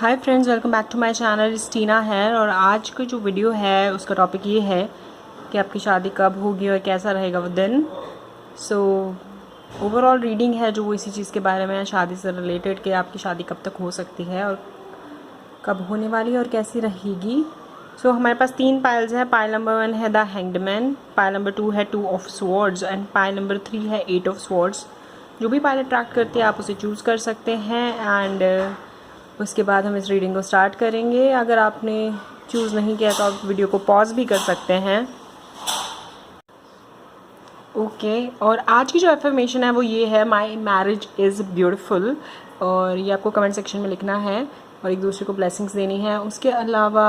Hi friends, welcome back to my channel Tina है। और आज का जो वीडियो है उसका टॉपिक ये है कि आपकी शादी कब होगी और कैसा रहेगा वो दिन। सो ओवरऑल रीडिंग है जो वो इसी चीज़ के बारे में है, शादी से रिलेटेड, कि आपकी शादी कब तक हो सकती है और कब होने वाली है और कैसी रहेगी। सो हमारे पास 3 पाइल्स हैं। पाइल नंबर 1 है the hanged man, pile number 2 है 2 of swords and pile number 3 है 8 ऑफ स्वॉर्ड्स। जो भी पाइल अट्रैक्ट करती है आप उसे चूज़ कर सकते हैं एंड उसके बाद हम इस रीडिंग को स्टार्ट करेंगे। अगर आपने चूज़ नहीं किया तो आप वीडियो को पॉज भी कर सकते हैं। ओके और आज की जो एफर्मेशन है वो ये है, माई मैरिज इज़ ब्यूटिफुल। और ये आपको कमेंट सेक्शन में लिखना है और एक दूसरे को ब्लेसिंग्स देनी है। उसके अलावा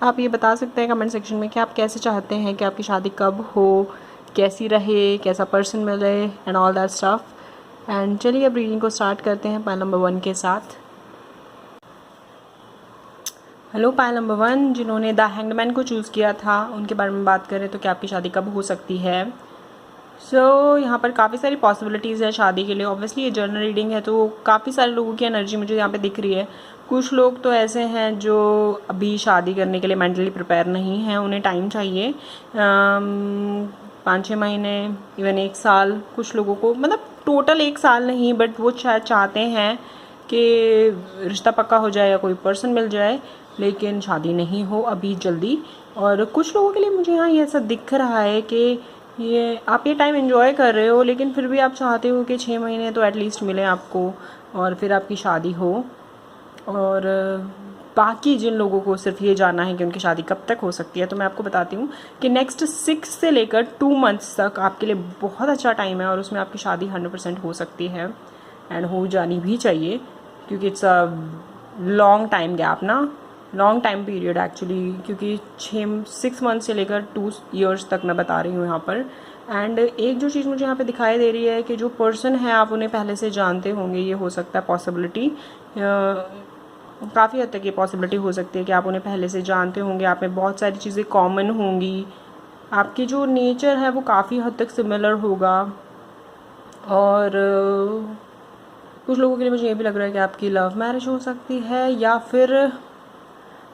आप ये बता सकते हैं कमेंट सेक्शन में कि आप कैसे चाहते हैं कि आपकी शादी कब हो, कैसी रहे, कैसा पर्सन मिले and all that stuff. And चलिए अब रीडिंग को स्टार्ट करते हैं पाइल नंबर 1 के साथ। हेलो पाइल नंबर 1, जिन्होंने द हैंग्ड मैन को चूज़ किया था उनके बारे में बात करें तो क्या आपकी शादी कब हो सकती है। यहाँ पर काफ़ी सारी पॉसिबिलिटीज़ है शादी के लिए। ऑब्वियसली ये जर्नल रीडिंग है तो काफ़ी सारे लोगों की एनर्जी मुझे यहाँ पे दिख रही है। कुछ लोग तो ऐसे हैं जो अभी शादी करने के लिए मेंटली प्रिपेयर नहीं हैं, उन्हें टाइम चाहिए, 5-6 महीने, इवन 1 साल। कुछ लोगों को मतलब टोटल 1 साल नहीं, बट वो शायद चाहते हैं कि रिश्ता पक्का हो जाए या कोई पर्सन मिल जाए, लेकिन शादी नहीं हो अभी जल्दी। और कुछ लोगों के लिए मुझे यहाँ ये ऐसा दिख रहा है कि ये आप ये टाइम एंजॉय कर रहे हो, लेकिन फिर भी आप चाहते हो कि 6 महीने तो एटलीस्ट मिले आपको और फिर आपकी शादी हो। और बाकी जिन लोगों को सिर्फ ये जानना है कि उनकी शादी कब तक हो सकती है, तो मैं आपको बताती हूँ कि नेक्स्ट 6 से लेकर 2 मंथ्स तक आपके लिए बहुत अच्छा टाइम है और उसमें आपकी शादी 100% हो सकती है एंड हो जानी भी चाहिए, क्योंकि it's a long time gap ना, लॉन्ग टाइम पीरियड एक्चुअली, क्योंकि 6 मंथ से लेकर 2 ईयर्स तक मैं बता रही हूँ यहाँ पर। एंड एक जो चीज़ मुझे यहाँ पे दिखाई दे रही है कि जो पर्सन है आप उन्हें पहले से जानते होंगे, ये हो सकता है पॉसिबिलिटी, काफ़ी हद तक ये पॉसिबिलिटी हो सकती है कि आप उन्हें पहले से जानते होंगे, आप में बहुत सारी चीज़ें कॉमन होंगी, आपकी जो नेचर है वो काफ़ी हद तक सिमिलर होगा। और कुछ लोगों के लिए मुझे ये भी लग रहा है कि आपकी लव मैरिज हो सकती है, या फिर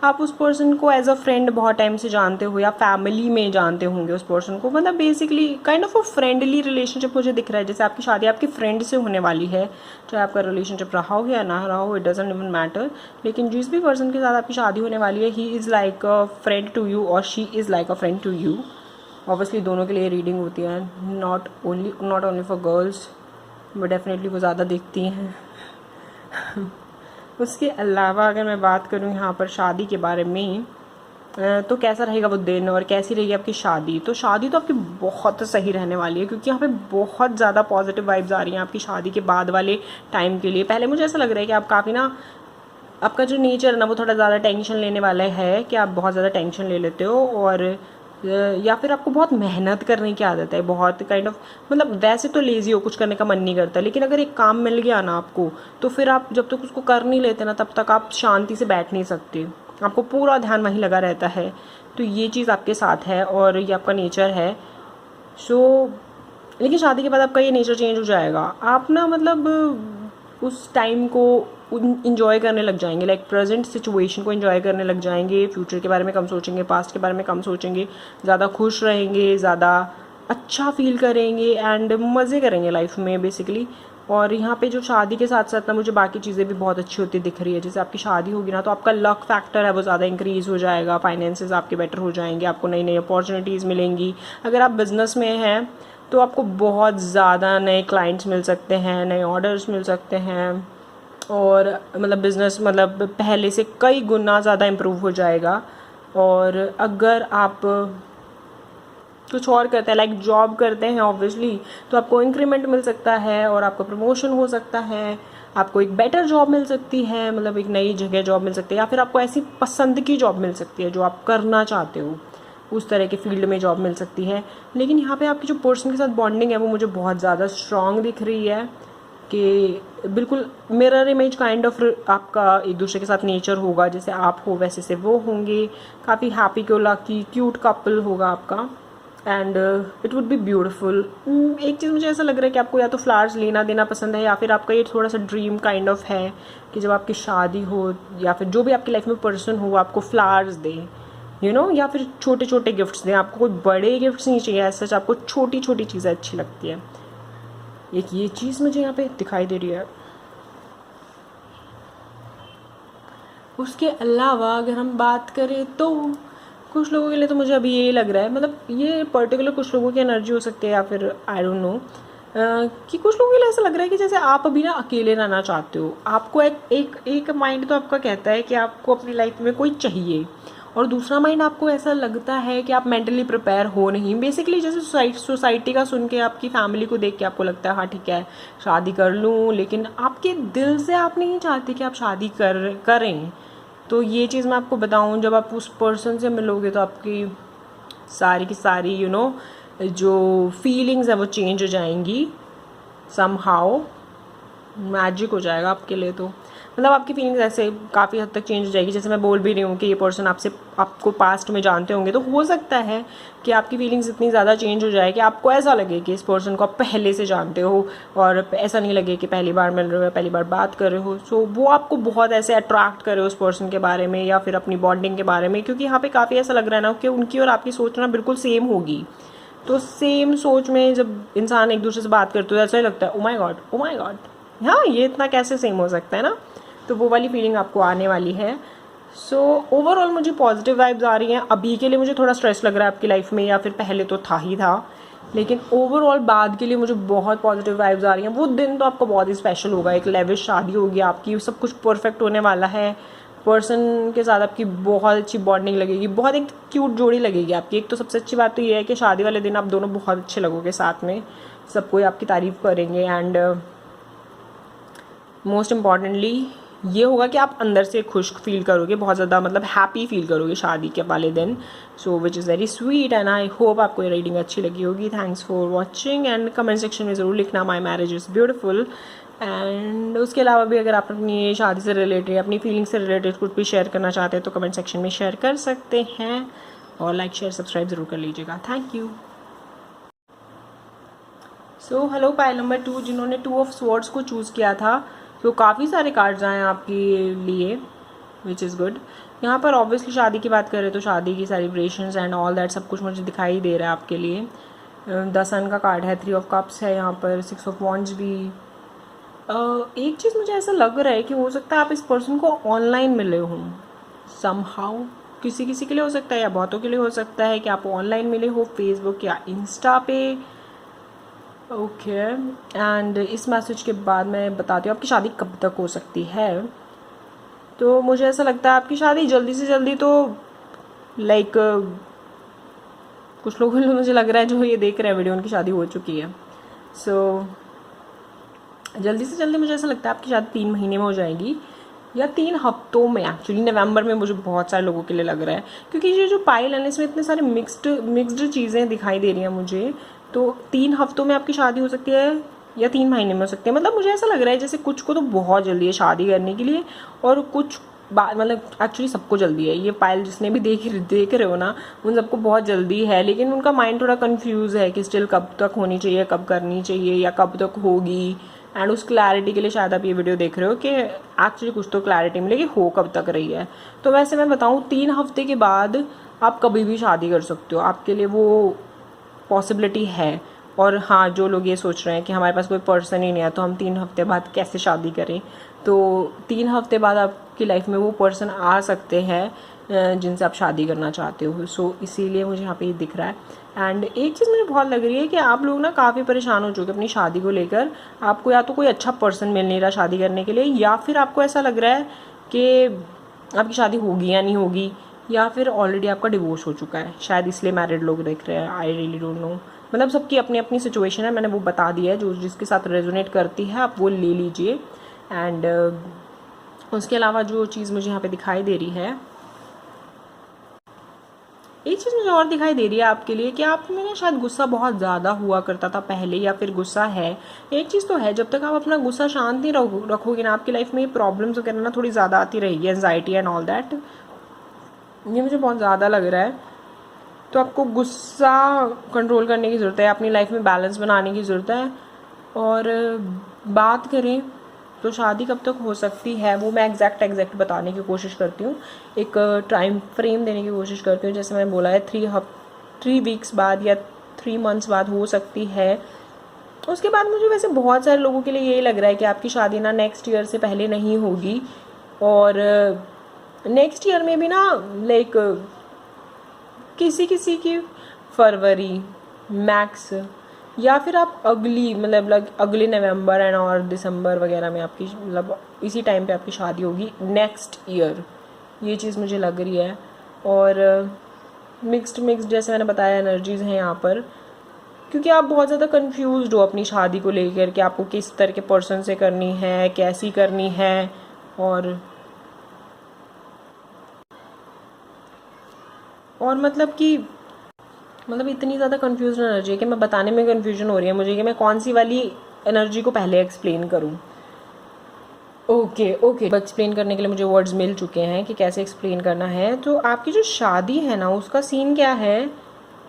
आप उस पर्सन को एज अ फ्रेंड बहुत टाइम से जानते हो या फैमिली में जानते होंगे उस पर्सन को। मतलब basically kind of a friendly relationship मुझे दिख रहा है, जैसे आपकी शादी आपके फ्रेंड से होने वाली है। चाहे आपका रिलेशनशिप रहा हो या ना रहा हो, इट डजंट इवन मैटर, लेकिन जिस भी पर्सन के साथ आपकी शादी होने वाली है, he is like a friend to you और she is like a friend to you. Obviously दोनों के लिए रीडिंग होती है, not only for girls, but definitely वो ज़्यादा देखती हैं। उसके अलावा अगर मैं बात करूँ यहाँ पर शादी के बारे में, तो कैसा रहेगा वो दिन और कैसी रहेगी आपकी शादी। तो शादी तो आपकी बहुत सही रहने वाली है, क्योंकि यहाँ पे बहुत ज़्यादा पॉजिटिव वाइब्स आ रही हैं आपकी शादी के बाद वाले टाइम के लिए। पहले मुझे ऐसा लग रहा है कि आप काफ़ी ना, आपका जो नेचर है ना वो थोड़ा ज़्यादा टेंशन लेने वाला है, कि आप बहुत ज़्यादा टेंशन ले लेते हो, और या फिर आपको बहुत मेहनत करने की आदत है, बहुत काइंड ऑफ, मतलब वैसे तो लेज़ी हो, कुछ करने का मन नहीं करता, लेकिन अगर एक काम मिल गया ना आपको, तो फिर आप जब तक उसको कर नहीं लेते ना तब तक आप शांति से बैठ नहीं सकते, आपको पूरा ध्यान वहीं लगा रहता है। तो ये चीज़ आपके साथ है और ये आपका नेचर है। लेकिन शादी के बाद आपका ये नेचर चेंज हो जाएगा। आप ना मतलब उस टाइम को इंजॉय करने लग जाएंगे, लाइक प्रेजेंट सिचुएशन को इंजॉय करने लग जाएंगे, फ्यूचर के बारे में कम सोचेंगे, पास्ट के बारे में कम सोचेंगे, ज़्यादा खुश रहेंगे, ज़्यादा अच्छा फील करेंगे एंड मज़े करेंगे लाइफ में बेसिकली। और यहाँ पे जो शादी के साथ साथ ना मुझे बाकी चीज़ें भी बहुत अच्छी होती दिख रही है। जैसे आपकी शादी होगी ना तो आपका लक फैक्टर है वो ज़्यादा इंक्रीज़ हो जाएगा, फाइनेंसेस आपके बेटर हो जाएंगे, आपको नई नई अपॉर्चुनिटीज़ मिलेंगी। अगर आप बिज़नेस में हैं तो आपको बहुत ज़्यादा नए क्लाइंट्स मिल सकते हैं, नए ऑर्डर्स मिल सकते हैं, और मतलब बिज़नेस मतलब पहले से कई गुना ज़्यादा इम्प्रूव हो जाएगा। और अगर आप कुछ और करते हैं, लाइक जॉब करते हैं ऑब्वियसली, तो आपको इंक्रीमेंट मिल सकता है और आपका प्रमोशन हो सकता है, आपको एक बेटर जॉब मिल सकती है, मतलब एक नई जगह जॉब मिल सकती है, या फिर आपको ऐसी पसंद की जॉब मिल सकती है जो आप करना चाहते हो, उस तरह के फील्ड में जॉब मिल सकती है। लेकिन यहाँ पे आपकी जो पर्सन के साथ बॉन्डिंग है वो मुझे बहुत ज़्यादा स्ट्रॉन्ग दिख रही है, कि बिल्कुल मिरर इमेज काइंड ऑफ आपका एक दूसरे के साथ नेचर होगा, जैसे आप हो वैसे से वो होंगे, काफ़ी हैप्पी को लकी क्यूट कपल होगा आपका। And it would be beautiful. एक चीज़ मुझे ऐसा लग रहा है कि आपको या तो फ्लावर्स लेना देना पसंद है, या फिर आपका ये थोड़ा सा ड्रीम काइंड ऑफ है कि जब आपकी शादी हो या फिर जो भी आपकी लाइफ में पर्सन हो आपको फ्लावर्स दे, या फिर छोटे छोटे गिफ्ट्स दें। आपको कोई बड़े गिफ्ट्स नहीं चाहिए, ऐसा आपको छोटी छोटी चीज़ें अच्छी लगती है। एक ये चीज़ मुझे यहाँ पे दिखाई दे रही है। उसके अलावा अगर हम बात करें तो कुछ लोगों के लिए तो मुझे अभी ये लग रहा है, मतलब ये पर्टिकुलर कुछ लोगों की एनर्जी हो सकती है, या फिर आई डोंट नो, कि कुछ लोगों के लिए ऐसा लग रहा है कि जैसे आप अभी ना अकेले रहना चाहते हो। आपको एक माइंड तो आपका कहता है कि आपको अपनी लाइफ में कोई चाहिए, और दूसरा माइंड आपको ऐसा लगता है कि आप मेंटली प्रिपेयर हो नहीं। बेसिकली जैसे सोसाइटी का सुन के, आपकी फैमिली को देख के आपको लगता है हाँ ठीक है शादी कर लूँ, लेकिन आपके दिल से आप नहीं चाहते कि आप शादी करें। तो ये चीज़ मैं आपको बताऊँ, जब आप उस पर्सन से मिलोगे तो आपकी सारी की सारी जो फीलिंग्स है वो चेंज हो जाएंगी। समहाउ मैजिक हो जाएगा आपके लिए। तो मतलब आपकी फीलिंग्स ऐसे काफ़ी हद तक चेंज हो जाएगी। जैसे मैं बोल भी रही हूँ कि ये पर्सन आपको पास्ट में जानते होंगे, तो हो सकता है कि आपकी फीलिंग्स इतनी ज़्यादा चेंज हो जाए कि आपको ऐसा लगे कि इस पर्सन को आप पहले से जानते हो, और ऐसा नहीं लगे कि पहली बार मिल रहे हो, पहली बार बात कर रहे हो। सो वो आपको बहुत ऐसे अट्रैक्ट करे उस पर्सन के बारे में, या फिर अपनी बॉन्डिंग के बारे में, क्योंकि यहाँ पे काफ़ी ऐसा लग रहा है ना कि उनकी और आपकी सोच ना बिल्कुल सेम होगी। तो सेम सोच में जब इंसान एक दूसरे से बात करते हो ऐसा ही लगता है ओ माय गॉड, हाँ ये इतना कैसे सेम हो सकता है ना। तो वो वाली फीलिंग आपको आने वाली है। सो ओवरऑल मुझे पॉजिटिव वाइब्स आ रही हैं। अभी के लिए मुझे थोड़ा स्ट्रेस लग रहा है आपकी लाइफ में, या फिर पहले तो था ही था, लेकिन ओवरऑल बाद के लिए मुझे बहुत पॉजिटिव वाइब्स आ रही हैं। वो दिन तो आपको बहुत ही स्पेशल होगा, एक लेविश शादी होगी आपकी, सब कुछ परफेक्ट होने वाला है। पर्सन के साथ आपकी बहुत अच्छी बॉन्डिंग लगेगी, बहुत एक क्यूट जोड़ी लगेगी आपकी। एक तो सबसे अच्छी बात तो ये है कि शादी वाले दिन आप दोनों बहुत अच्छे लगोगे साथ में, सब कोई आपकी तारीफ़ करेंगे। एंड मोस्ट इम्पॉर्टेंटली ये होगा कि आप अंदर से खुश फील करोगे, बहुत ज़्यादा मतलब हैप्पी फील करोगे शादी के वाले दिन। So which is very sweet, and I hope आपको ये रीडिंग अच्छी लगी होगी। Thanks for watching, and comment section में ज़रूर लिखना my marriage is beautiful. And उसके अलावा भी अगर आप अपनी शादी से रिलेटेड, अपनी फीलिंग से रिलेटेड कुछ भी शेयर करना चाहते हैं तो कमेंट सेक्शन में शेयर कर सकते हैं, और लाइक शेयर सब्सक्राइब ज़रूर कर लीजिएगा। Thank you. So hello pile number 2 जिन्होंने 2 ऑफ स्वॉर्ड्स को चूज़ किया था, तो काफ़ी सारे कार्ड्स आए आपके लिए, विच इज़ गुड। यहाँ पर ऑब्वियसली शादी की बात करें तो शादी की सेलिब्रेशंस एंड ऑल दैट सब कुछ मुझे दिखाई दे रहा है आपके लिए। द सन का कार्ड है, 3 ऑफ कप्स है यहाँ पर, 6 ऑफ वॉन्ड्स भी। एक चीज़ मुझे ऐसा लग रहा है कि हो सकता है आप इस पर्सन को ऑनलाइन मिले हों समहाउ। किसी किसी के लिए हो सकता है, या बहुतों के लिए हो सकता है कि आप ऑनलाइन मिले हो फेसबुक या इंस्टा पे। ओके एंड इस मैसेज के बाद मैं बताती हूँ आपकी शादी कब तक हो सकती है। तो मुझे ऐसा लगता है आपकी शादी जल्दी से जल्दी, तो लाइक कुछ लोगों को मुझे लग रहा है जो ये देख रहे हैं वीडियो उनकी शादी हो चुकी है। सो जल्दी से जल्दी मुझे ऐसा लगता है आपकी शादी 3 महीने में हो जाएगी, या 3 हफ्तों में। एक्चुअली नवंबर में मुझे बहुत सारे लोगों के लिए लग रहा है, क्योंकि ये जो पाइल है इसमें इतने सारे मिक्स्ड चीज़ें दिखाई दे रही हैं मुझे। तो 3 हफ्तों में आपकी शादी हो सकती है, या 3 महीने में हो सकती है। मतलब मुझे ऐसा लग रहा है जैसे कुछ को तो बहुत जल्दी है शादी करने के लिए, और कुछ मतलब एक्चुअली सबको जल्दी है। ये पाइल जिसने भी देख रहे हो ना, उन सबको बहुत जल्दी है, लेकिन उनका माइंड थोड़ा कंफ्यूज है कि स्टिल कब तक होनी चाहिए, कब करनी चाहिए, या कब तक होगी। एंड उस क्लैरिटी के लिए शायद आप ये वीडियो देख रहे हो कि एक्चुअली कुछ तो क्लैरिटी मिलेगी हो कब तक रही है। तो वैसे मैं बताऊँ 3 हफ्ते के बाद आप कभी भी शादी कर सकते हो, आपके लिए वो पॉसिबिलिटी है। और हाँ, जो लोग ये सोच रहे हैं कि हमारे पास कोई पर्सन ही नहीं है तो हम 3 हफ्ते बाद कैसे शादी करें, तो 3 हफ्ते बाद आपकी लाइफ में वो पर्सन आ सकते हैं जिनसे आप शादी करना चाहते हो। सो इसीलिए मुझे यहाँ पे ये दिख रहा है। एंड एक चीज़ मुझे बहुत लग रही है कि आप लोग ना काफ़ी परेशान हो चुके अपनी शादी को लेकर। आपको या तो कोई अच्छा पर्सन मिल नहीं रहा शादी करने के लिए, या फिर आपको ऐसा लग रहा है कि आपकी शादी होगी या नहीं होगी, या फिर ऑलरेडी आपका डिवोर्स हो चुका है। शायद इसलिए मैरिड लोग देख रहे हैं, आई रियली डोंट नो। मतलब सबकी अपनी अपनी सिचुएशन है, मैंने वो बता दिया है। जो जिसके साथ रेजोनेट करती है आप वो ले लीजिए। एंड उसके अलावा जो चीज़ मुझे यहाँ पे दिखाई दे रही है, एक चीज़ मुझे और दिखाई दे रही है आपके लिए कि आप में ना शायद गुस्सा बहुत ज़्यादा हुआ करता था पहले, या फिर गुस्सा है। एक चीज़ तो है, जब तक आप अपना गुस्सा शांत नहीं रखोगे ना, आपकी लाइफ में प्रॉब्लम्स वगैरह ना थोड़ी ज़्यादा आती रहेगी, एंजाइटी एंड ऑल दैट। ये मुझे बहुत ज़्यादा लग रहा है। तो आपको गुस्सा कंट्रोल करने की ज़रूरत है, अपनी लाइफ में बैलेंस बनाने की ज़रूरत है। और बात करें तो शादी कब तक हो सकती है, वो मैं एग्जैक्ट बताने की कोशिश करती हूँ, एक टाइम फ्रेम देने की कोशिश करती हूँ। जैसे मैंने बोला है 3 वीक्स बाद या 3 मंथ्स बाद हो सकती है। उसके बाद मुझे वैसे बहुत सारे लोगों के लिए यही लग रहा है कि आपकी शादी ना नेक्स्ट ईयर से पहले नहीं होगी, और नेक्स्ट ईयर में भी ना लाइक किसी किसी की फरवरी मैक्स, या फिर आप अगली मतलब अगले नवंबर एंड और दिसंबर वगैरह में आपकी मतलब इसी टाइम पे आपकी शादी होगी नेक्स्ट ईयर, ये चीज़ मुझे लग रही है। और मिक्स्ड जैसे मैंने बताया एनर्जीज़ हैं यहाँ पर, क्योंकि आप बहुत ज़्यादा कंफ्यूज्ड हो अपनी शादी को लेकर कि आपको किस तरह के पर्सन से करनी है, कैसी करनी है। और मतलब इतनी ज़्यादा कन्फ्यूजन एनर्जी है कि मैं बताने में कन्फ्यूजन हो रही है मुझे कि मैं कौन सी वाली एनर्जी को पहले एक्सप्लेन करूँ। ओके एक्सप्लेन करने के लिए मुझे वर्ड्स मिल चुके हैं कि कैसे एक्सप्लेन करना है। तो आपकी जो शादी है ना, उसका सीन क्या है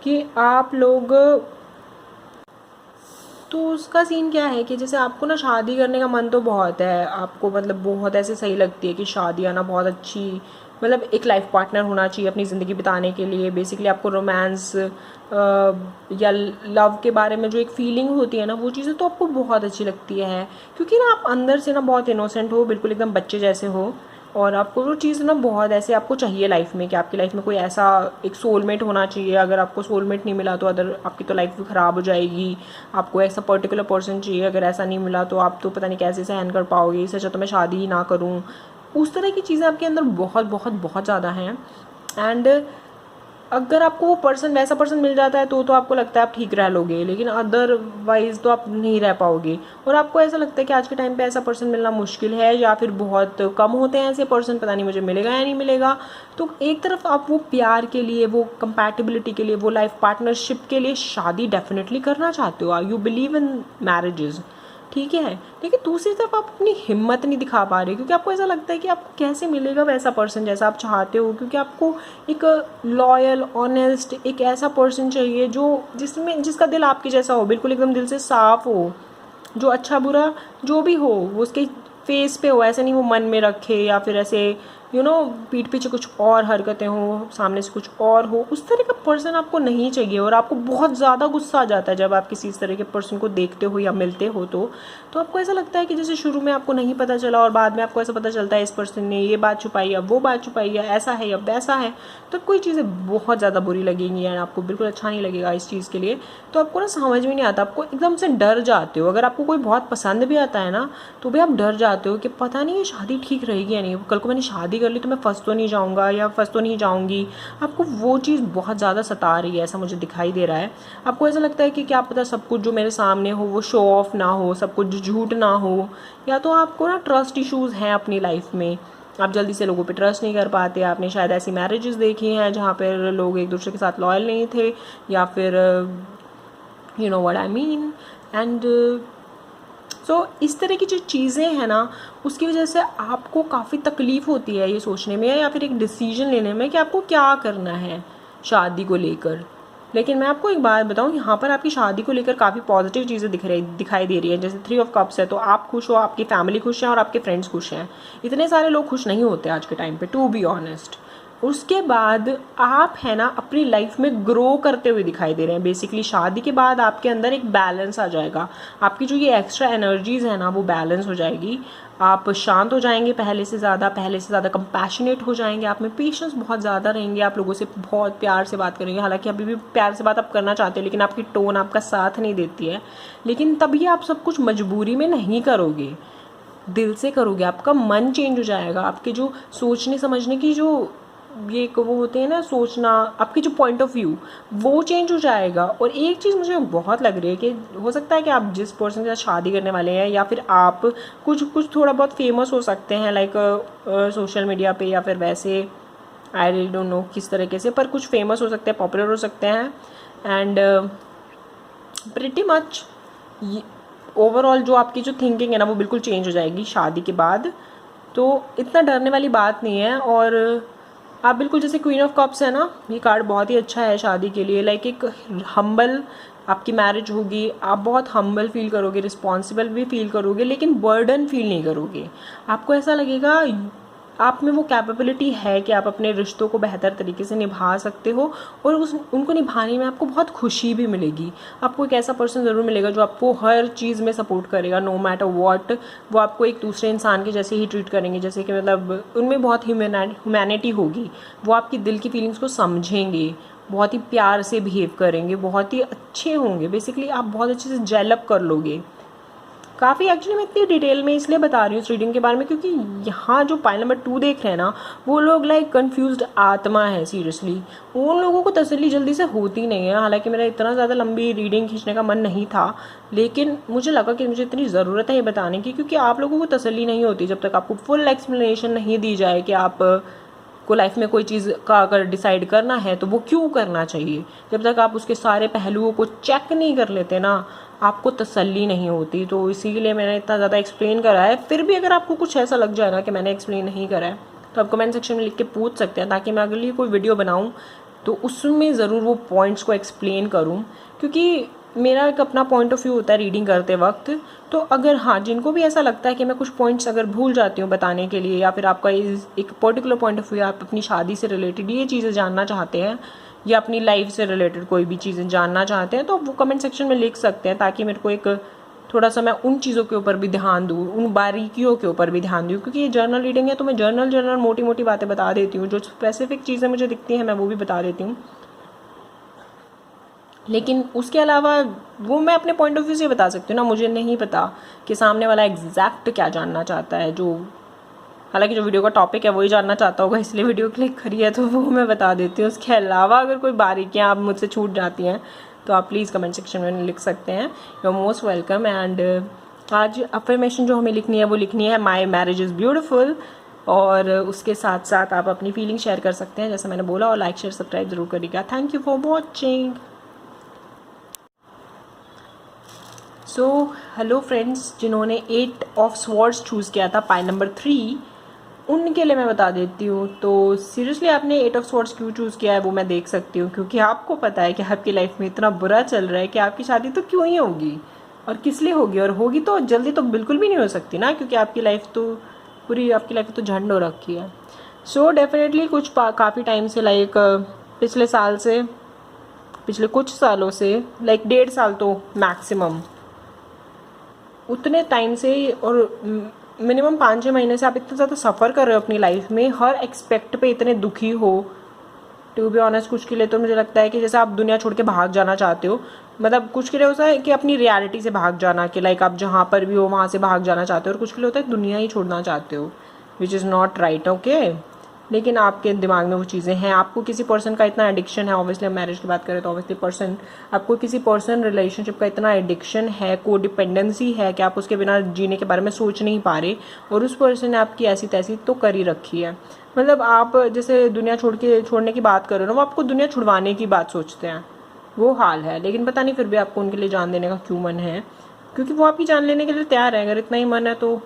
कि आप लोग, तो उसका सीन क्या है कि जैसे आपको ना शादी करने का मन तो बहुत है, आपको मतलब बहुत ऐसे सही लगती है कि शादी आना बहुत अच्छी, मतलब एक लाइफ पार्टनर होना चाहिए अपनी ज़िंदगी बिताने के लिए। बेसिकली आपको रोमांस या लव के बारे में जो एक फीलिंग होती है ना, वो चीज़ें तो आपको बहुत अच्छी लगती है, क्योंकि ना आप अंदर से ना बहुत इनोसेंट हो, बिल्कुल एकदम बच्चे जैसे हो। और आपको वो चीज़ ना बहुत ऐसे आपको चाहिए लाइफ में कि आपकी लाइफ में कोई ऐसा एक सोलमेट होना चाहिए। अगर आपको सोलमेट नहीं मिला तो अदर आपकी तो लाइफ भी ख़राब हो जाएगी। आपको ऐसा पर्टिकुलर पर्सन चाहिए, अगर ऐसा नहीं मिला तो आप तो पता नहीं कैसे सहन कर पाओगे, इससे अच्छा तो मैं शादी ही ना करूँ। उस तरह की चीज़ें आपके अंदर बहुत बहुत बहुत ज़्यादा हैं। एंड अगर आपको वो पर्सन वैसा पर्सन मिल जाता है तो आपको लगता है आप ठीक रह लोगे, लेकिन अदरवाइज़ तो आप नहीं रह पाओगे। और आपको ऐसा लगता है कि आज के टाइम पे ऐसा पर्सन मिलना मुश्किल है, या फिर बहुत कम होते हैं ऐसे पर्सन, पता नहीं मुझे मिलेगा या नहीं मिलेगा। तो एक तरफ आप वो प्यार के लिए, वो कंपैटिबिलिटी के लिए, वो लाइफ पार्टनरशिप के लिए शादी डेफिनेटली करना चाहते हो, यू बिलीव इन मैरिजेज़, ठीक है। लेकिन दूसरी तरफ आप अपनी हिम्मत नहीं दिखा पा रहे, क्योंकि आपको ऐसा लगता है कि आपको कैसे मिलेगा वैसा पर्सन जैसा आप चाहते हो, क्योंकि आपको एक लॉयल ऑनेस्ट एक ऐसा पर्सन चाहिए जो जिसका दिल आपके जैसा हो, बिल्कुल एकदम दिल से साफ हो, जो अच्छा बुरा जो भी हो वो उसके फेस पे हो, ऐसे नहीं वो मन में रखे, या फिर ऐसे पीठ पीछे कुछ और हरकतें हो, सामने से कुछ और हो। उस तरह का पर्सन आपको नहीं चाहिए। और आपको बहुत ज़्यादा गुस्सा आ जाता है जब आप किसी इस तरह के पर्सन को देखते हो या मिलते हो। तो आपको ऐसा लगता है कि जैसे शुरू में आपको नहीं पता चला और बाद में आपको ऐसा पता चलता है इस पर्सन ने ये बात छुपाई या वो बात छुपाई, या ऐसा है या वैसा है। तो कोई चीज़ें बहुत ज़्यादा बुरी लगेंगी एंड आपको बिल्कुल अच्छा नहीं लगेगा इस चीज़ के लिए। तो आपको ना समझ में नहीं आता, आपको एकदम से डर जाते हो। अगर आपको कोई बहुत पसंद भी आता है ना, तो भी आप डर जाते हो कि पता नहीं ये शादी ठीक रहेगी या नहीं, कल को मैंने शादी कर ली तो मैं फंस तो नहीं जाऊँगा या फंस तो नहीं जाऊँगी। आपको वो चीज़ बहुत ज़्यादा सता रही है, ऐसा मुझे दिखाई दे रहा है। आपको ऐसा लगता है कि क्या पता सब कुछ जो मेरे सामने हो वो शो ऑफ ना हो, सब कुछ झूठ ना हो, या तो आपको ना ट्रस्ट इश्यूज़ हैं अपनी लाइफ में, आप जल्दी से लोगों पे ट्रस्ट नहीं कर पाते। आपने शायद ऐसी मैरिजेस देखी हैं जहाँ पर लोग एक दूसरे के साथ लॉयल नहीं थे, या फिर you know what I mean. And so इस तरह की जो चीज़ें हैं ना, उसकी वजह से आपको काफ़ी तकलीफ़ होती है ये सोचने में या फिर एक डिसीजन लेने में कि आपको क्या करना है शादी को लेकर। लेकिन मैं आपको एक बात बताऊँ, यहाँ पर आपकी शादी को लेकर काफ़ी पॉजिटिव चीज़ें दिखाई दे रही हैं। जैसे 3 ऑफ कप्स है, तो आप खुश हो, आपकी फैमिली खुश है और आपके फ्रेंड्स खुश हैं। इतने सारे लोग खुश नहीं होते आज के टाइम पे, टू बी ऑनेस्ट। उसके बाद आप है ना अपनी लाइफ में ग्रो करते हुए दिखाई दे रहे हैं। बेसिकली शादी के बाद आपके अंदर एक बैलेंस आ जाएगा, आपकी जो ये एक्स्ट्रा एनर्जीज़ है ना वो बैलेंस हो जाएगी। आप शांत हो जाएंगे पहले से ज़्यादा कंपैशनेट हो जाएंगे, आप में पेशेंस बहुत ज़्यादा रहेंगे, आप लोगों से बहुत प्यार से बात करेंगे। हालांकि अभी भी प्यार से बात आप करना चाहते हैं, लेकिन आपकी टोन आपका साथ नहीं देती है। लेकिन तभी आप सब कुछ मजबूरी में नहीं करोगे, दिल से करोगे। आपका मन चेंज हो जाएगा, आपके जो सोचने समझने की जो ये वो होते हैं ना, सोचना, आपकी जो पॉइंट ऑफ व्यू वो चेंज हो जाएगा। और एक चीज़ मुझे बहुत लग रही है कि हो सकता है कि आप जिस पर्सन के साथ शादी करने वाले हैं, या फिर आप कुछ थोड़ा बहुत फेमस हो सकते हैं, लाइक सोशल मीडिया पे, या फिर वैसे आई रियली डोंट नो किस तरीके से, पर कुछ फेमस हो सकते हैं, पॉपुलर हो सकते हैं। एंड प्रिटी मच ओवरऑल जो आपकी जो थिंकिंग है ना वो बिल्कुल चेंज हो जाएगी शादी के बाद। तो इतना डरने वाली बात नहीं है। और आप बिल्कुल जैसे क्वीन ऑफ कप्स है ना, ये कार्ड बहुत ही अच्छा है शादी के लिए। लाइक एक हम्बल आपकी मैरिज होगी, आप बहुत हम्बल फील करोगे, रिस्पॉन्सिबल भी फील करोगे, लेकिन बर्डन फील नहीं करोगे। आपको ऐसा लगेगा आप में वो कैपेबिलिटी है कि आप अपने रिश्तों को बेहतर तरीके से निभा सकते हो, और उनको निभाने में आपको बहुत खुशी भी मिलेगी। आपको एक ऐसा पर्सन ज़रूर मिलेगा जो आपको हर चीज़ में सपोर्ट करेगा, नो मैटर वॉट। वो आपको एक दूसरे इंसान के जैसे ही ट्रीट करेंगे, जैसे कि मतलब उनमें बहुत ह्यूमैनिटी होगी। वो आपकी दिल की फीलिंग्स को समझेंगे, बहुत ही प्यार से बिहेव करेंगे, बहुत ही अच्छे होंगे। बेसिकली आप बहुत अच्छे से जेलअप कर लोगे। काफ़ी एक्चुअली मैं इतनी डिटेल में इसलिए बता रही हूँ इस रीडिंग के बारे में, क्योंकि यहाँ जो पाइल नंबर 2 देख रहे हैं ना, वो लोग लाइक कंफ्यूज्ड आत्मा है सीरियसली। उन लोगों को तसल्ली जल्दी से होती नहीं है। हालांकि मेरा इतना ज़्यादा लंबी रीडिंग खींचने का मन नहीं था, लेकिन मुझे लगा कि मुझे इतनी ज़रूरत है ये बताने की, क्योंकि आप लोगों को तसल्ली नहीं होती जब तक आपको फुल एक्सप्लेनेशन नहीं दी जाए कि आप को लाइफ में कोई चीज़ का अगर डिसाइड करना है तो वो क्यों करना चाहिए। जब तक आप उसके सारे पहलुओं को चेक नहीं कर लेते ना, आपको तसल्ली नहीं होती। तो इसीलिए मैंने इतना ज़्यादा एक्सप्लेन करा है। फिर भी अगर आपको कुछ ऐसा लग जाए ना कि मैंने एक्सप्लेन नहीं करा है, तो आप कमेंट सेक्शन में लिख के पूछ सकते हैं, ताकि मैं अगली कोई वीडियो बनाऊँ तो उसमें ज़रूर वो पॉइंट्स को एक्सप्लेन करूँ। क्योंकि मेरा एक अपना पॉइंट ऑफ व्यू होता है रीडिंग करते वक्त। तो अगर हाँ, जिनको भी ऐसा लगता है कि मैं कुछ पॉइंट्स अगर भूल जाती हूँ बताने के लिए, या फिर आपका एक पर्टिकुलर पॉइंट ऑफ व्यू, आप अपनी शादी से रिलेटेड ये चीज़ें जानना चाहते हैं, या अपनी लाइफ से रिलेटेड कोई भी चीज़ें जानना चाहते हैं, तो वो कमेंट सेक्शन में लिख सकते हैं, ताकि मेरे को एक थोड़ा सा मैं उन चीज़ों के ऊपर भी ध्यान दूँ, उन बारीकियों के ऊपर भी ध्यान दूँ। क्योंकि ये जर्नल रीडिंग है, तो मैं जर्नल मोटी मोटी बातें बता देती हूँ। जो स्पेसिफिक चीज़ें मुझे दिखती हैं मैं वो भी बता देती हूँ, लेकिन उसके अलावा वो मैं अपने पॉइंट ऑफ व्यू से बता सकती हूँ ना। मुझे नहीं पता कि सामने वाला एग्जैक्ट क्या जानना चाहता है। हालांकि जो वीडियो का टॉपिक है वही जानना चाहता होगा, इसलिए वीडियो क्लिक करी है, तो वो मैं बता देती हूँ। उसके अलावा अगर कोई बारीकियाँ आप मुझसे छूट जाती हैं तो आप प्लीज़ कमेंट सेक्शन में लिख सकते हैं। You are most welcome. And आज अफर्मेशन जो हमें लिखनी है वो लिखनी है माई मैरिज इज़ ब्यूटिफुल, और उसके साथ साथ आप अपनी फीलिंग शेयर कर सकते हैं जैसे मैंने बोला, और लाइक शेयर सब्सक्राइब जरूर करिएगा। Thank you for watching. So hello friends, जिन्होंने 8 ऑफ स्वॉर्ड्स चूज़ किया था पाइल नंबर 3, उनके लिए मैं बता देती हूँ। तो सीरियसली आपने 8 ऑफ स्वॉर्ड्स क्यों चूज़ किया है वो मैं देख सकती हूँ, क्योंकि आपको पता है कि आपकी लाइफ में इतना बुरा चल रहा है कि आपकी शादी तो क्यों ही होगी, और किस लिए होगी, और होगी तो जल्दी तो बिल्कुल भी नहीं हो सकती ना, क्योंकि आपकी लाइफ तो झंड हो रखी है। सो डेफिनेटली काफ़ी टाइम से, लाइक पिछले कुछ सालों से, लाइक 1.5 साल तो मैक्सिमम, उतने टाइम से, और मिनिमम 5-6 महीने से आप इतना ज़्यादा सफ़र कर रहे हो अपनी लाइफ में, हर एक्सपेक्ट पे इतने दुखी हो। टू बी ऑनेस्ट, कुछ के लिए तो मुझे लगता है कि जैसे आप दुनिया छोड़ के भाग जाना चाहते हो। मतलब कुछ के लिए होता है कि अपनी रियलिटी से भाग जाना, कि लाइक आप जहाँ पर भी हो वहाँ से भाग जाना चाहते हो, और कुछ के लिए होता है दुनिया ही छोड़ना चाहते हो, which is not right. Okay, लेकिन आपके दिमाग में वो चीज़ें हैं। आपको किसी पर्सन का इतना एडिक्शन है, ऑब्वियसली हम मैरिज की बात करें तो ऑब्वियसली आपको किसी पर्सन रिलेशनशिप का इतना एडिक्शन है, को डिपेंडेंसी है, कि आप उसके बिना जीने के बारे में सोच नहीं पा रहे, और उस पर्सन ने आपकी ऐसी तैसी तो कर ही रखी है। मतलब आप जैसे दुनिया छोड़ने की बात कर रहे हो ना, वो आपको दुनिया छुड़वाने की बात सोचते हैं, वो हाल है। लेकिन पता नहीं फिर भी आपको उनके लिए जान देने का क्यों मन है, क्योंकि वो आपकी जान लेने के लिए तैयार है। अगर इतना ही मन है तो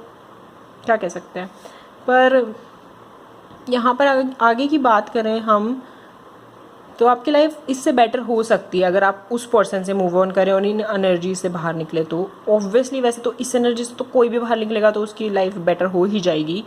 क्या कह सकते हैं। पर यहाँ पर आगे की बात करें हम, तो आपकी लाइफ इससे बेटर हो सकती है अगर आप उस पर्सन से मूव ऑन करें और इन एनर्जी से बाहर निकले। तो ऑब्वियसली वैसे तो इस एनर्जी से तो कोई भी बाहर निकलेगा तो उसकी लाइफ बेटर हो ही जाएगी,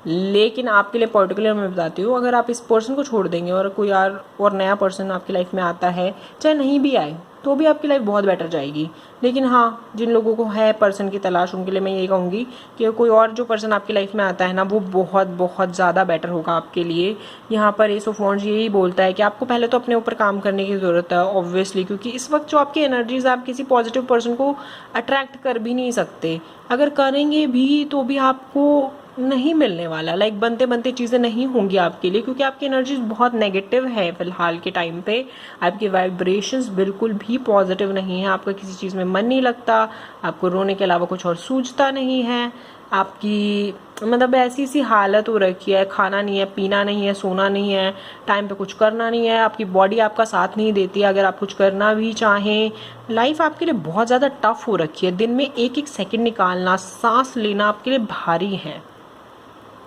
लेकिन आपके लिए पर्टिकुलर मैं बताती हूँ, अगर आप इस पर्सन को छोड़ देंगे और कोई और नया पर्सन आपकी लाइफ में आता है, चाहे नहीं भी आए तो भी आपकी लाइफ बहुत बेटर जाएगी। लेकिन हाँ, जिन लोगों को है पर्सन की तलाश, उनके लिए मैं यही कहूँगी कि कोई और जो पर्सन आपकी लाइफ में आता है ना, वो बहुत बहुत ज़्यादा बेटर होगा आपके लिए। यहाँ पर एस ऑफ वॉन्ड्स यही बोलता है कि आपको पहले तो अपने ऊपर काम करने की ज़रूरत है ऑब्वियसली, क्योंकि इस वक्त जो आपकी एनर्जीज, आप किसी पॉजिटिव पर्सन को अट्रैक्ट कर भी नहीं सकते। अगर करेंगे भी तो भी आपको नहीं मिलने वाला, लाइक बनते बनते चीज़ें नहीं होंगी आपके लिए, क्योंकि आपकी एनर्जीज बहुत नेगेटिव है फिलहाल के टाइम पे। आपकी वाइब्रेशंस बिल्कुल भी पॉजिटिव नहीं है, आपका किसी चीज़ में मन नहीं लगता, आपको रोने के अलावा कुछ और सूझता नहीं है, आपकी मतलब ऐसी सी हालत हो रखी है, खाना नहीं है, पीना नहीं है, सोना नहीं है, टाइम पे कुछ करना नहीं है, आपकी बॉडी आपका साथ नहीं देती अगर आप कुछ करना भी चाहें। लाइफ आपके लिए बहुत ज़्यादा टफ हो रखी है, दिन में एक एक सेकंड निकालना, सांस लेना आपके लिए भारी है।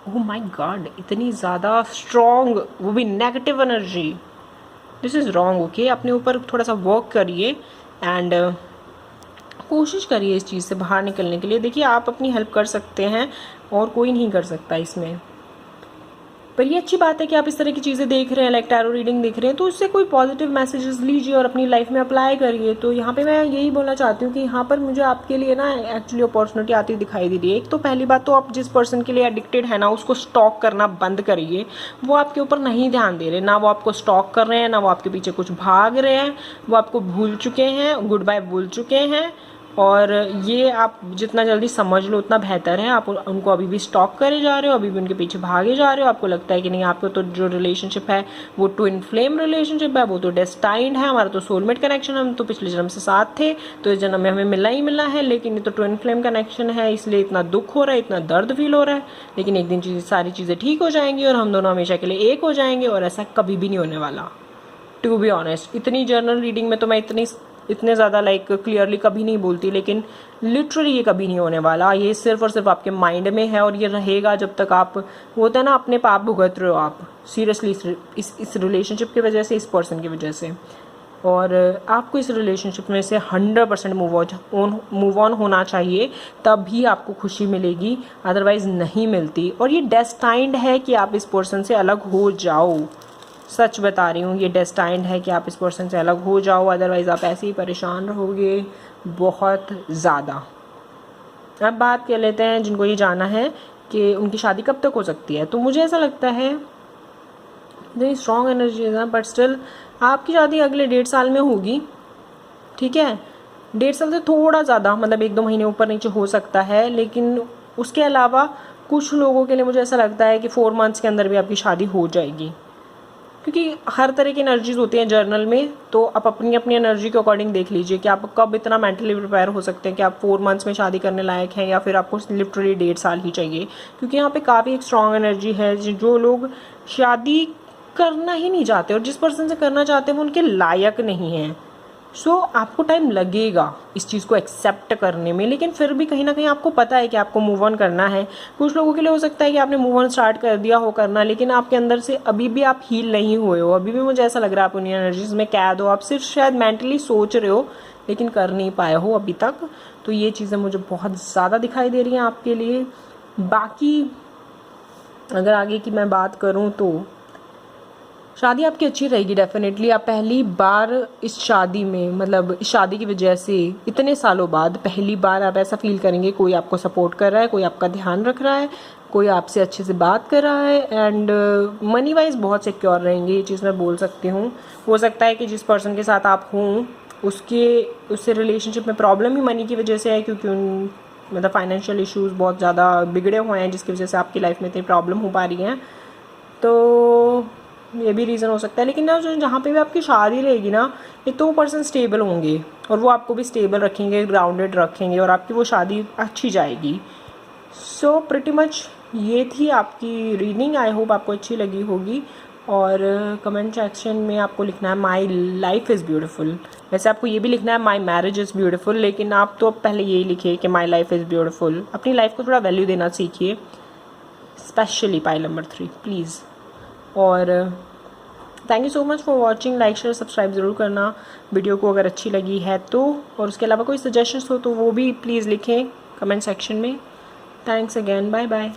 ओह माय गॉड, इतनी ज़्यादा स्ट्रॉन्ग, वो भी negative energy. This is wrong. Okay, अपने ऊपर थोड़ा सा वर्क करिए एंड कोशिश करिए इस चीज़ से बाहर निकलने के लिए। देखिए, आप अपनी हेल्प कर सकते हैं और कोई नहीं कर सकता इसमें। पर ये अच्छी बात है कि आप इस तरह की चीज़ें देख रहे हैं, लाइक टैरो रीडिंग देख रहे हैं, तो उससे कोई पॉजिटिव मैसेजेस लीजिए और अपनी लाइफ में अप्लाई करिए। तो यहाँ पे मैं यही बोलना चाहती हूँ कि यहाँ पर मुझे आपके लिए ना एक्चुअली अपॉर्चुनिटी आती दिखाई दे रही है। एक तो पहली बात तो आप जिस पर्सन के लिए एडिक्टेड है ना, उसको स्टॉक करना बंद करिए। वो आपके ऊपर नहीं ध्यान दे रहे, ना वो आपको स्टॉक कर रहे हैं, ना वो आपके पीछे कुछ भाग रहे हैं। वो आपको भूल चुके हैं, गुड बाय बोल चुके हैं। और ये आप जितना जल्दी समझ लो उतना बेहतर है। आप उनको अभी भी स्टॉक करे जा रहे हो, अभी भी उनके पीछे भागे जा रहे हो। आपको लगता है कि नहीं, आपको तो जो रिलेशनशिप है वो ट्विन फ्लेम रिलेशनशिप है, वो तो डेस्टाइंड है, हमारा तो सोलमेट कनेक्शन, हम तो पिछले जन्म से साथ थे, तो इस जन्म में हमें मिलना ही मिलना है। लेकिन ये तो ट्विन फ्लेम कनेक्शन है, इसलिए इतना दुख हो रहा है, इतना दर्द फील हो रहा है। लेकिन एक दिन सारी चीज़ें ठीक हो जाएंगी और हम दोनों हमेशा के लिए एक हो जाएंगे। और ऐसा कभी भी नहीं होने वाला, टू बी ऑनेस्ट। इतनी जर्नल रीडिंग में तो मैं इतने ज़्यादा लाइक क्लियरली कभी नहीं बोलती, लेकिन लिटरली ये कभी नहीं होने वाला। ये सिर्फ और सिर्फ आपके माइंड में है और ये रहेगा जब तक आप, होता है ना, अपने पाप भुगत रहे हो आप सीरियसली इस रिलेशनशिप की वजह से, इस पर्सन की वजह से। और आपको इस रिलेशनशिप में से 100% मूव ऑन होना चाहिए, तभी आपको खुशी मिलेगी, अदरवाइज नहीं मिलती। और ये डेस्टाइंड है कि आप इस पर्सन से अलग हो जाओ। सच बता रही हूँ, ये डेस्टाइंड है कि आप इस पर्सन से अलग हो जाओ, अदरवाइज़ आप ऐसे ही परेशान रहोगे बहुत ज़्यादा। अब बात कर लेते हैं जिनको ये जानना है कि उनकी शादी कब तक हो सकती है। तो मुझे ऐसा लगता है, इतनी स्ट्रॉन्ग एनर्जी है, बट स्टिल आपकी शादी अगले 1.5 साल में होगी। ठीक है, 1.5 साल से थोड़ा ज़्यादा, मतलब 1-2 महीने ऊपर नीचे हो सकता है। लेकिन उसके अलावा कुछ लोगों के लिए मुझे ऐसा लगता है कि 4 मंथ्स के अंदर भी आपकी शादी हो जाएगी, क्योंकि हर तरह की एनर्जीज होती हैं जर्नल में। तो आप अपनी अपनी एनर्जी के अकॉर्डिंग देख लीजिए कि आप कब इतना मेंटली प्रिपेयर हो सकते हैं कि आप 4 मंथ्स में शादी करने लायक हैं, या फिर आपको लिटरली 1.5 साल ही चाहिए। क्योंकि यहाँ पे काफ़ी एक स्ट्रॉन्ग एनर्जी है। जो लोग शादी करना ही नहीं चाहते और जिस पर्सन से करना चाहते हैं वो उनके लायक नहीं है। सो आपको टाइम लगेगा इस चीज़ को एक्सेप्ट करने में, लेकिन फिर भी कहीं ना कहीं आपको पता है कि आपको मूव ऑन करना है। कुछ लोगों के लिए हो सकता है कि आपने मूव ऑन स्टार्ट कर दिया हो करना, लेकिन आपके अंदर से अभी भी आप हील नहीं हुए हो। अभी भी मुझे ऐसा लग रहा है आप उन एनर्जीज में कैद हो। आप सिर्फ शायद मेंटली सोच रहे हो लेकिन कर नहीं पाए हो अभी तक। तो ये चीज़ें मुझे बहुत ज़्यादा दिखाई दे रही हैं आपके लिए। बाकी अगर आगे की मैं बात करूँ तो शादी आपकी अच्छी रहेगी डेफिनेटली। आप पहली बार इस शादी में, मतलब इस शादी की वजह से इतने सालों बाद पहली बार आप ऐसा फील करेंगे कोई आपको सपोर्ट कर रहा है, कोई आपका ध्यान रख रहा है, कोई आपसे अच्छे से बात कर रहा है। एंड मनी वाइज बहुत सिक्योर रहेंगे, ये चीज़ मैं बोल सकती हूँ। हो सकता है कि जिस पर्सन के साथ आप हों उससे रिलेशनशिप में प्रॉब्लम ही मनी की वजह से है, क्योंकि मतलब फाइनेंशियल इश्यूज़ बहुत ज़्यादा बिगड़े हुए हैं जिसकी वजह से आपकी लाइफ में इतनी प्रॉब्लम हो पा रही हैं। तो ये भी रीज़न हो सकता है। लेकिन ना जहाँ पे भी आपकी शादी रहेगी ना, एक तो वो पर्सन स्टेबल होंगे और वो आपको भी स्टेबल रखेंगे, ग्राउंडेड रखेंगे, और आपकी वो शादी अच्छी जाएगी। सो प्रिटी मच ये थी आपकी रीडिंग। आई होप आपको अच्छी लगी होगी। और कमेंट सेक्शन में आपको लिखना है माई लाइफ इज़ ब्यूटीफुल। वैसे आपको ये भी लिखना है माई मैरिज इज़ ब्यूटीफुल, लेकिन आप तो पहले यही लिखिए कि माई लाइफ इज़ ब्यूटीफुल। अपनी लाइफ को थोड़ा वैल्यू देना सीखिए, स्पेशली पाइल नंबर 3 प्लीज़। और thank you so much for watching. Like share subscribe ज़रूर करना वीडियो को अगर अच्छी लगी है तो। और उसके अलावा कोई सजेशंस हो तो वो भी प्लीज़ लिखें कमेंट सेक्शन में। Thanks again, bye bye.